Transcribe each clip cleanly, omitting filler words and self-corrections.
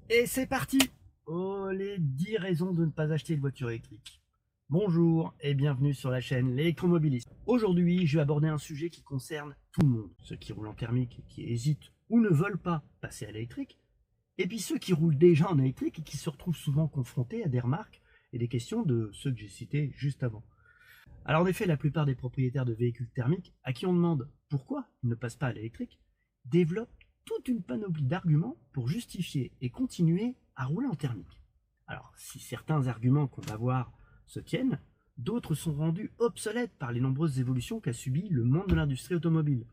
Et c'est parti! Oh, les 10 raisons de ne pas acheter de voiture électrique. Bonjour et bienvenue sur la chaîne L'électromobiliste. Aujourd'hui, je vais aborder un sujet qui concerne tout le monde. Ceux qui roulent en thermique, qui hésitent ou ne veulent pas passer à l'électrique. Et puis ceux qui roulent déjà en électrique et qui se retrouvent souvent confrontés à des remarques et des questions de ceux que j'ai cités juste avant. Alors en effet, la plupart des propriétaires de véhicules thermiques, à qui on demande pourquoi ils ne passent pas à l'électrique, développent toute une panoplie d'arguments pour justifier et continuer à rouler en thermique. Alors si certains arguments qu'on va voir se tiennent, d'autres sont rendus obsolètes par les nombreuses évolutions qu'a subi le monde de l'industrie automobile.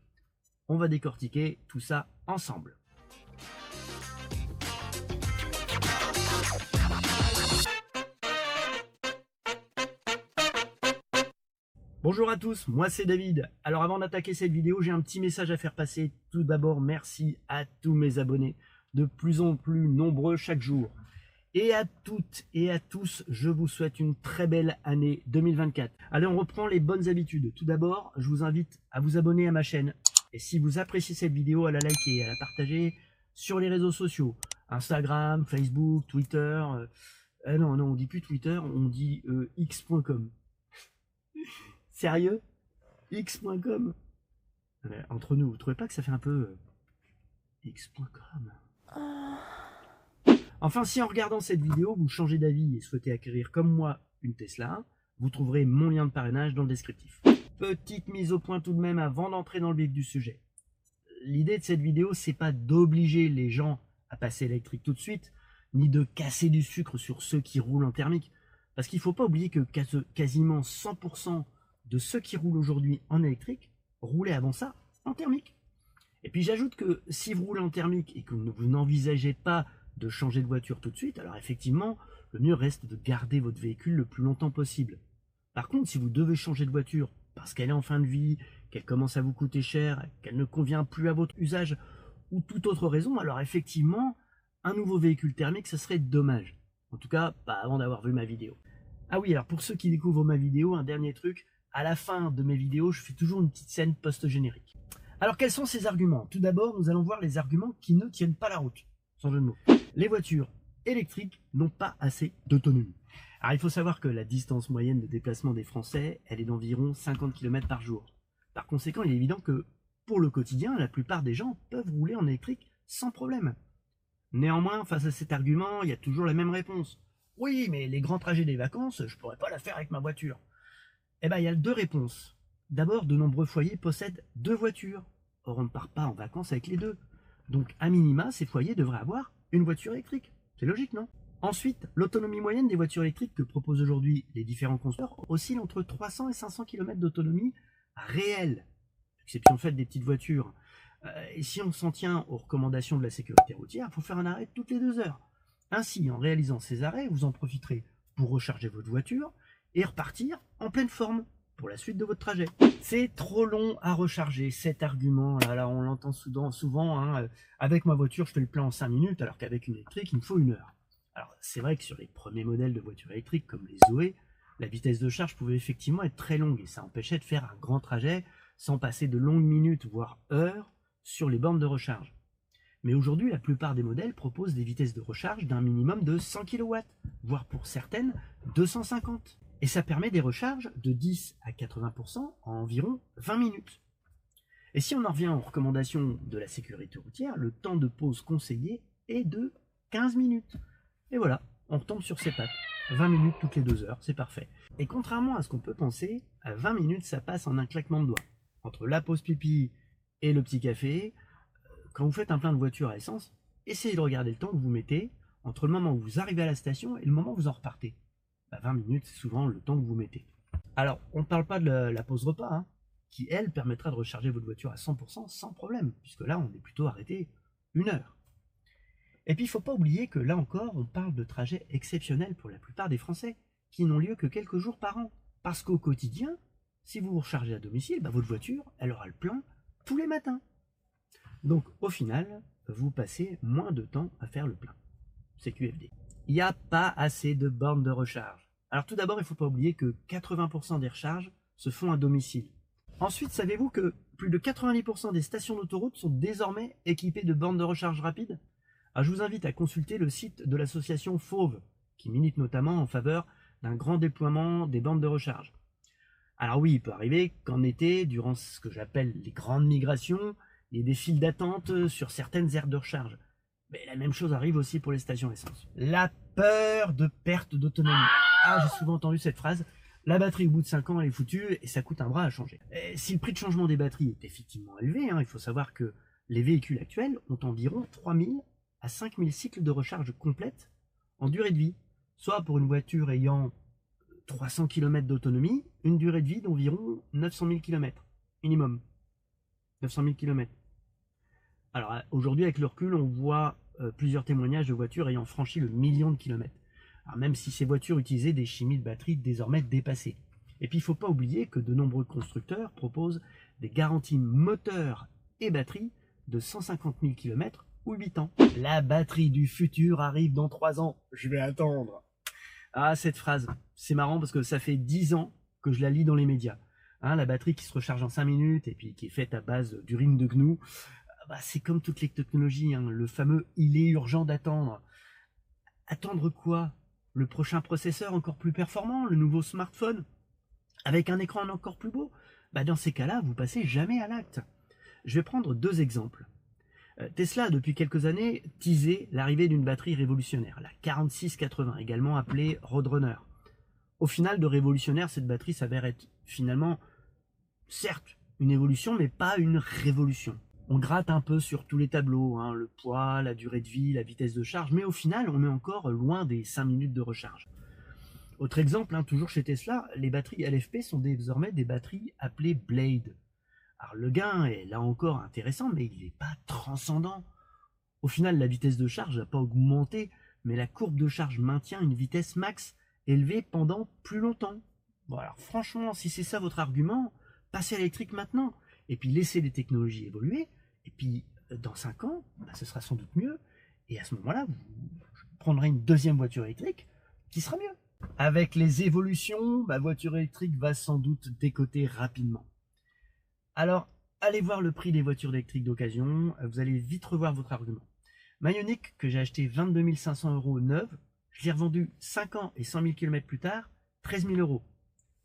On va décortiquer tout ça ensemble. Bonjour à tous, moi c'est David. Alors avant d'attaquer cette vidéo, j'ai un petit message à faire passer. Tout d'abord, merci à tous mes abonnés, de plus en plus nombreux chaque jour. Et à toutes et à tous, je vous souhaite une très belle année 2024. Allez, on reprend les bonnes habitudes. Tout d'abord, je vous invite à vous abonner à ma chaîne. Et si vous appréciez cette vidéo, à la liker, à la partager sur les réseaux sociaux. Instagram, Facebook, Twitter. Non, on dit plus Twitter, on dit x.com. Sérieux? X.com? Entre nous, vous trouvez pas que ça fait un peu X.com? Enfin, si en regardant cette vidéo, vous changez d'avis et souhaitez acquérir comme moi une Tesla 1, vous trouverez mon lien de parrainage dans le descriptif. Petite mise au point tout de même avant d'entrer dans le vif du sujet. L'idée de cette vidéo, c'est pas d'obliger les gens à passer électrique tout de suite, ni de casser du sucre sur ceux qui roulent en thermique. Parce qu'il ne faut pas oublier que quasiment 100% de ceux qui roulent aujourd'hui en électrique roulaient avant ça en thermique. Et puis j'ajoute que si vous roulez en thermique et que vous n'envisagez pas de changer de voiture tout de suite, alors effectivement, le mieux reste de garder votre véhicule le plus longtemps possible. Par contre, si vous devez changer de voiture parce qu'elle est en fin de vie, qu'elle commence à vous coûter cher, qu'elle ne convient plus à votre usage ou toute autre raison, alors effectivement, un nouveau véhicule thermique, ce serait dommage. En tout cas, pas avant d'avoir vu ma vidéo. Ah oui, alors pour ceux qui découvrent ma vidéo, un dernier truc, à la fin de mes vidéos, je fais toujours une petite scène post-générique. Alors quels sont ces arguments? Tout d'abord, nous allons voir les arguments qui ne tiennent pas la route, sans jeu de mots. Les voitures électriques n'ont pas assez d'autonomie. Alors il faut savoir que la distance moyenne de déplacement des Français, elle est d'environ 50 km par jour. Par conséquent, il est évident que pour le quotidien, la plupart des gens peuvent rouler en électrique sans problème. Néanmoins, face à cet argument, il y a toujours la même réponse. Oui, mais les grands trajets des vacances, je pourrais pas la faire avec ma voiture. Eh bien, il y a deux réponses. D'abord, de nombreux foyers possèdent deux voitures. Or, on ne part pas en vacances avec les deux. Donc, à minima, ces foyers devraient avoir une voiture électrique. C'est logique, non? Ensuite, l'autonomie moyenne des voitures électriques que proposent aujourd'hui les différents constructeurs oscille entre 300 et 500 km d'autonomie réelle. Exception faite des petites voitures. Et si on s'en tient aux recommandations de la sécurité routière, il faut faire un arrêt toutes les 2 heures. Ainsi, en réalisant ces arrêts, vous en profiterez pour recharger votre voiture et repartir en pleine forme pour la suite de votre trajet. C'est trop long à recharger, cet argument, là on l'entend souvent, hein, avec ma voiture je fais le plein en 5 minutes, alors qu'avec une électrique il me faut 1 heure. Alors c'est vrai que sur les premiers modèles de voitures électriques comme les Zoé, la vitesse de charge pouvait effectivement être très longue et ça empêchait de faire un grand trajet sans passer de longues minutes, voire heures, sur les bornes de recharge. Mais aujourd'hui, la plupart des modèles proposent des vitesses de recharge d'un minimum de 100 kW, voire pour certaines 250. Et ça permet des recharges de 10 à 80% en environ 20 minutes. Et si on en revient aux recommandations de la sécurité routière, le temps de pause conseillé est de 15 minutes. Et voilà, on retombe sur ses pattes. 20 minutes toutes les 2 heures, c'est parfait. Et contrairement à ce qu'on peut penser, à 20 minutes ça passe en un claquement de doigts. Entre la pause pipi et le petit café, quand vous faites un plein de voiture à essence, essayez de regarder le temps que vous mettez entre le moment où vous arrivez à la station et le moment où vous en repartez. 20 minutes, c'est souvent le temps que vous mettez. Alors, on ne parle pas de la pause repas, hein, qui, elle, permettra de recharger votre voiture à 100% sans problème, puisque là, on est plutôt arrêté 1 heure. Et puis, il ne faut pas oublier que là encore, on parle de trajets exceptionnels pour la plupart des Français, qui n'ont lieu que quelques jours par an. Parce qu'au quotidien, si vous vous rechargez à domicile, votre voiture, elle aura le plein tous les matins. Donc, au final, vous passez moins de temps à faire le plein. C'est QFD. Il n'y a pas assez de bornes de recharge. Alors tout d'abord, il ne faut pas oublier que 80% des recharges se font à domicile. Ensuite, savez-vous que plus de 90% des stations d'autoroute sont désormais équipées de bornes de recharge rapide? Alors, je vous invite à consulter le site de l'association Fauve, qui milite notamment en faveur d'un grand déploiement des bandes de recharge. Alors oui, il peut arriver qu'en été, durant ce que j'appelle les grandes migrations, il y ait des files d'attente sur certaines aires de recharge. Mais la même chose arrive aussi pour les stations essence. La peur de perte d'autonomie. Ah, j'ai souvent entendu cette phrase. La batterie, au bout de 5 ans, elle est foutue et ça coûte un bras à changer. Et si le prix de changement des batteries est effectivement élevé, il faut savoir que les véhicules actuels ont environ 3000 à 5000 cycles de recharge complète en durée de vie. Soit pour une voiture ayant 300 km d'autonomie, une durée de vie d'environ 900 000 km. Minimum. 900 000 km. Alors aujourd'hui, avec le recul, on voit plusieurs témoignages de voitures ayant franchi le million de kilomètres. Alors, même si ces voitures utilisaient des chimies de batterie désormais dépassées. Et puis il ne faut pas oublier que de nombreux constructeurs proposent des garanties moteur et batterie de 150 000 km ou 8 ans. La batterie du futur arrive dans 3 ans. Je vais attendre. Ah, cette phrase, c'est marrant parce que ça fait 10 ans que je la lis dans les médias. La batterie qui se recharge en 5 minutes et puis qui est faite à base d'urine de gnou. C'est comme toutes les technologies, le fameux « il est urgent d'attendre ». Attendre quoi? Le prochain processeur encore plus performant, le nouveau smartphone, avec un écran encore plus beau? Dans ces cas-là, vous passez jamais à l'acte. Je vais prendre 2 exemples. Tesla a depuis quelques années teasé l'arrivée d'une batterie révolutionnaire, la 4680, également appelée Roadrunner. Au final, de révolutionnaire, cette batterie s'avère être finalement, certes, une évolution, mais pas une révolution. On gratte un peu sur tous les tableaux, le poids, la durée de vie, la vitesse de charge, mais au final, on est encore loin des 5 minutes de recharge. Autre exemple, toujours chez Tesla, les batteries LFP sont désormais des batteries appelées Blade. Alors le gain est là encore intéressant, mais il n'est pas transcendant. Au final, la vitesse de charge n'a pas augmenté, mais la courbe de charge maintient une vitesse max élevée pendant plus longtemps. Bon alors franchement, si c'est ça votre argument, passez à l'électrique maintenant. Et puis laissez les technologies évoluer, et puis dans 5 ans, ce sera sans doute mieux, et à ce moment-là, vous prendrez une deuxième voiture électrique qui sera mieux. Avec les évolutions, ma voiture électrique va sans doute décoter rapidement. Alors, allez voir le prix des voitures électriques d'occasion, vous allez vite revoir votre argument. Ma Ioniq, que j'ai acheté 22 500 € neuve, je l'ai revendue 5 ans et 100 000 km plus tard, 13 000 €.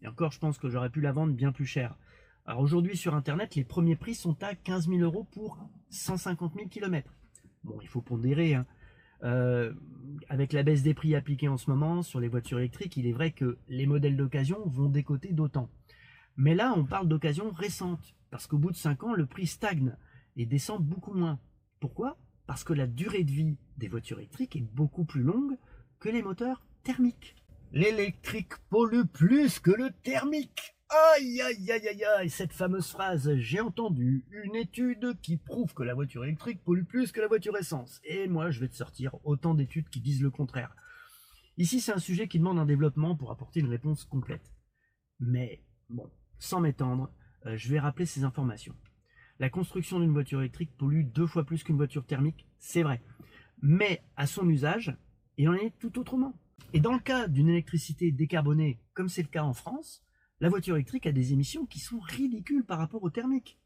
Et encore, je pense que j'aurais pu la vendre bien plus cher. Alors aujourd'hui sur internet, les premiers prix sont à 15 000 € pour 150 000 km. Bon, il faut pondérer. Avec la baisse des prix appliqués en ce moment sur les voitures électriques, il est vrai que les modèles d'occasion vont décoter d'autant. Mais là, on parle d'occasion récente, parce qu'au bout de 5 ans, le prix stagne et descend beaucoup moins. Pourquoi? Parce que la durée de vie des voitures électriques est beaucoup plus longue que les moteurs thermiques. L'électrique pollue plus que le thermique. Aïe aïe aïe aïe aïe, cette fameuse phrase, j'ai entendu une étude qui prouve que la voiture électrique pollue plus que la voiture essence. Et moi, je vais te sortir autant d'études qui disent le contraire. Ici, c'est un sujet qui demande un développement pour apporter une réponse complète. Mais, bon, sans m'étendre, je vais rappeler ces informations. La construction d'une voiture électrique pollue 2 fois plus qu'une voiture thermique, c'est vrai. Mais à son usage, il en est tout autrement. Et dans le cas d'une électricité décarbonée, comme c'est le cas en France, la voiture électrique a des émissions qui sont ridicules par rapport au thermique.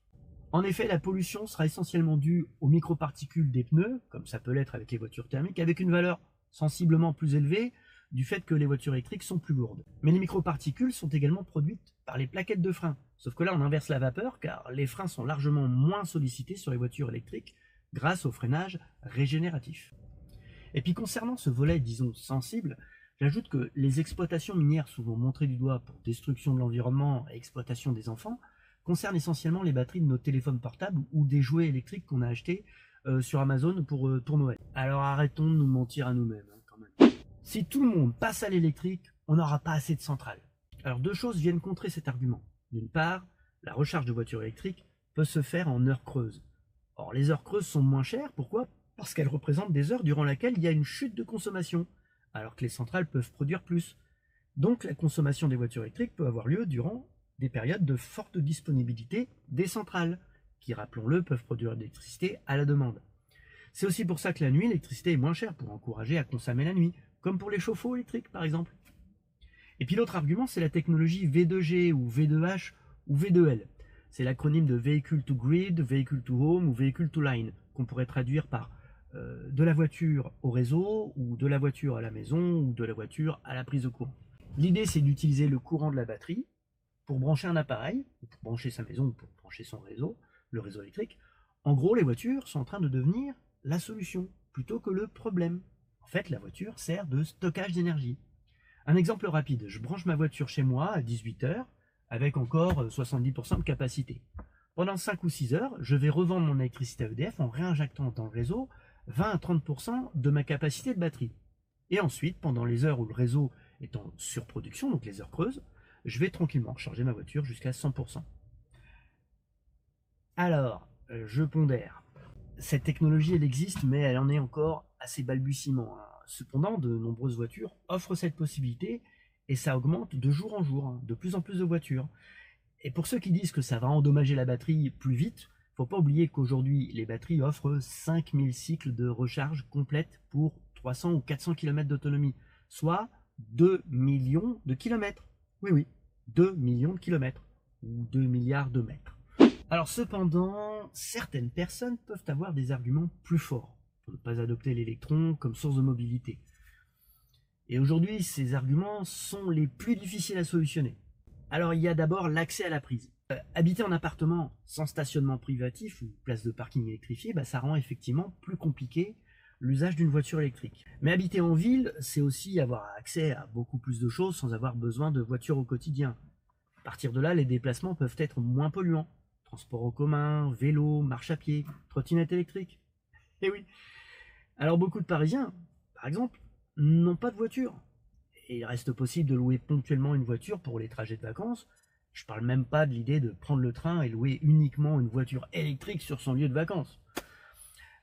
En effet, la pollution sera essentiellement due aux microparticules des pneus, comme ça peut l'être avec les voitures thermiques, avec une valeur sensiblement plus élevée du fait que les voitures électriques sont plus lourdes. Mais les microparticules sont également produites par les plaquettes de frein. Sauf que là, on inverse la vapeur, car les freins sont largement moins sollicités sur les voitures électriques grâce au freinage régénératif. Et puis concernant ce volet, disons, sensible, j'ajoute que les exploitations minières souvent montrées du doigt pour destruction de l'environnement et exploitation des enfants concernent essentiellement les batteries de nos téléphones portables ou des jouets électriques qu'on a achetés sur Amazon pour Noël. Alors arrêtons de nous mentir à nous-mêmes, quand même. Si tout le monde passe à l'électrique, on n'aura pas assez de centrales. Alors 2 choses viennent contrer cet argument. D'une part, la recharge de voitures électriques peut se faire en heures creuses. Or, les heures creuses sont moins chères, pourquoi? Parce qu'elles représentent des heures durant lesquelles il y a une chute de consommation, alors que les centrales peuvent produire plus. Donc la consommation des voitures électriques peut avoir lieu durant des périodes de forte disponibilité des centrales, qui, rappelons-le, peuvent produire de l'électricité à la demande. C'est aussi pour ça que la nuit, l'électricité est moins chère, pour encourager à consommer la nuit, comme pour les chauffe-eau électriques par exemple. Et puis l'autre argument, c'est la technologie V2G ou V2H ou V2L. C'est l'acronyme de Vehicle to Grid, Vehicle to Home ou Vehicle to Line, qu'on pourrait traduire par de la voiture au réseau, ou de la voiture à la maison, ou de la voiture à la prise de courant. L'idée, c'est d'utiliser le courant de la batterie pour brancher un appareil, ou pour brancher sa maison, ou pour brancher son réseau, le réseau électrique. En gros, les voitures sont en train de devenir la solution, plutôt que le problème. En fait, la voiture sert de stockage d'énergie. Un exemple rapide, je branche ma voiture chez moi à 18 h, avec encore 70% de capacité. Pendant 5 ou 6 heures, je vais revendre mon électricité à EDF en réinjectant dans le réseau 20 à 30% de ma capacité de batterie. Et ensuite, pendant les heures où le réseau est en surproduction, donc les heures creuses, je vais tranquillement charger ma voiture jusqu'à 100%. Alors, je pondère. Cette technologie, elle existe, mais elle en est encore assez balbutiement. Cependant, de nombreuses voitures offrent cette possibilité et ça augmente de jour en jour, de plus en plus de voitures. Et pour ceux qui disent que ça va endommager la batterie plus vite, il ne faut pas oublier qu'aujourd'hui, les batteries offrent 5000 cycles de recharge complète pour 300 ou 400 km d'autonomie, soit 2 millions de kilomètres. Oui, oui, 2 millions de kilomètres, ou 2 milliards de mètres. Alors cependant, certaines personnes peuvent avoir des arguments plus forts pour ne pas adopter l'électron comme source de mobilité. Et aujourd'hui, ces arguments sont les plus difficiles à solutionner. Alors il y a d'abord l'accès à la prise. Habiter en appartement sans stationnement privatif ou place de parking électrifiée, ça rend effectivement plus compliqué l'usage d'une voiture électrique. Mais habiter en ville, c'est aussi avoir accès à beaucoup plus de choses sans avoir besoin de voiture au quotidien. À partir de là, les déplacements peuvent être moins polluants. Transport en commun, vélo, marche à pied, trottinette électrique. Et oui. Alors beaucoup de Parisiens, par exemple, n'ont pas de voiture. Et il reste possible de louer ponctuellement une voiture pour les trajets de vacances. Je parle même pas de l'idée de prendre le train et louer uniquement une voiture électrique sur son lieu de vacances.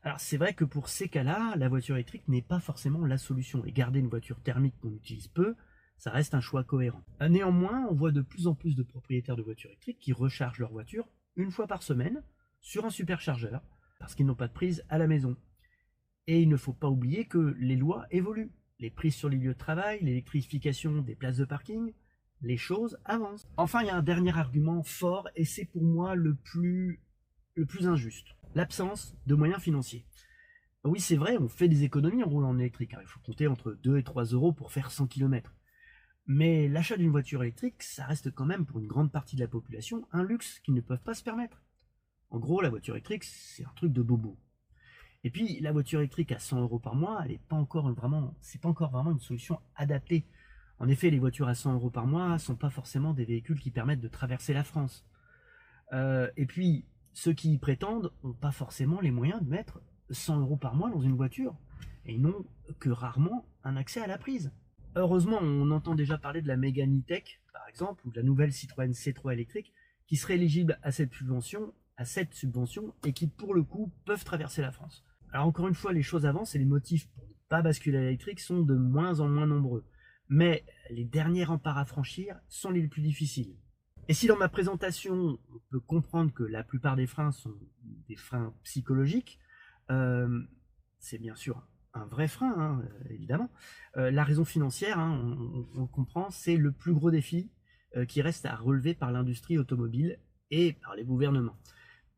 Alors c'est vrai que pour ces cas-là, la voiture électrique n'est pas forcément la solution. Et garder une voiture thermique qu'on utilise peu, ça reste un choix cohérent. Néanmoins, on voit de plus en plus de propriétaires de voitures électriques qui rechargent leur voiture une fois par semaine sur un superchargeur parce qu'ils n'ont pas de prise à la maison. Et il ne faut pas oublier que les lois évoluent. Les prises sur les lieux de travail, l'électrification des places de parking, les choses avancent. Enfin, il y a un dernier argument fort et c'est pour moi le plus injuste. L'absence de moyens financiers. Oui, c'est vrai, on fait des économies en roulant en électrique. Il faut compter entre 2 et 3 euros pour faire 100 km. Mais l'achat d'une voiture électrique, ça reste quand même pour une grande partie de la population un luxe qu'ils ne peuvent pas se permettre. En gros, la voiture électrique, c'est un truc de bobo. Et puis, la voiture électrique à 100 euros par mois, c'est pas encore vraiment une solution adaptée. En effet, les voitures à 100 euros par mois sont pas forcément des véhicules qui permettent de traverser la France. Et puis, ceux qui y prétendent n'ont pas forcément les moyens de mettre 100 euros par mois dans une voiture. Et ils n'ont que rarement un accès à la prise. Heureusement, on entend déjà parler de la Mégane E-Tech, par exemple, ou de la nouvelle Citroën C3 électrique, qui serait éligible à cette subvention, et qui, pour le coup, peuvent traverser la France. Alors encore une fois, les choses avancent et les motifs pour ne pas basculer à l'électrique sont de moins en moins nombreux. Mais les derniers remparts à franchir sont les plus difficiles. Et si dans ma présentation, on peut comprendre que la plupart des freins sont des freins psychologiques, c'est bien sûr un vrai frein, évidemment. La raison financière, on comprend, c'est le plus gros défi qui reste à relever par l'industrie automobile et par les gouvernements.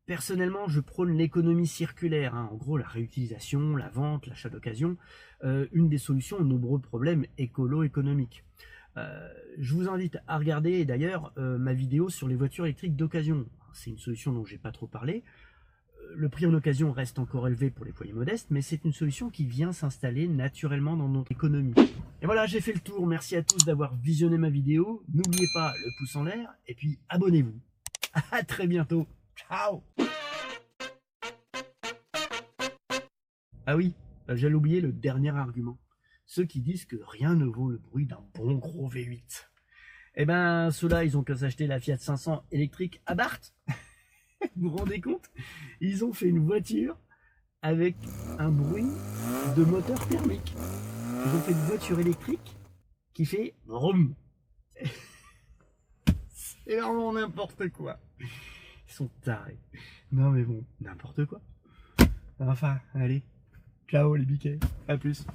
Personnellement, je prône l'économie circulaire, en gros la réutilisation, la vente, l'achat d'occasion, une des solutions aux nombreux problèmes écolo-économiques. Je vous invite à regarder d'ailleurs ma vidéo sur les voitures électriques d'occasion. C'est une solution dont j'ai pas trop parlé. Le prix en occasion reste encore élevé pour les foyers modestes, mais c'est une solution qui vient s'installer naturellement dans notre économie. Et voilà, j'ai fait le tour. Merci à tous d'avoir visionné ma vidéo. N'oubliez pas le pouce en l'air et puis abonnez-vous. À très bientôt. Ciao. Ah oui, j'allais oublier le dernier argument. Ceux qui disent que rien ne vaut le bruit d'un bon gros V8. Eh ben, ceux-là, ils ont qu'à s'acheter la Fiat 500 électrique à Barthes. Vous vous rendez compte? Ils ont fait une voiture avec un bruit de moteur thermique. Ils ont fait une voiture électrique qui fait vroom. C'est vraiment n'importe quoi. Ils sont tarés. Non mais bon, n'importe quoi. Enfin, allez. Ciao les biquets. À plus.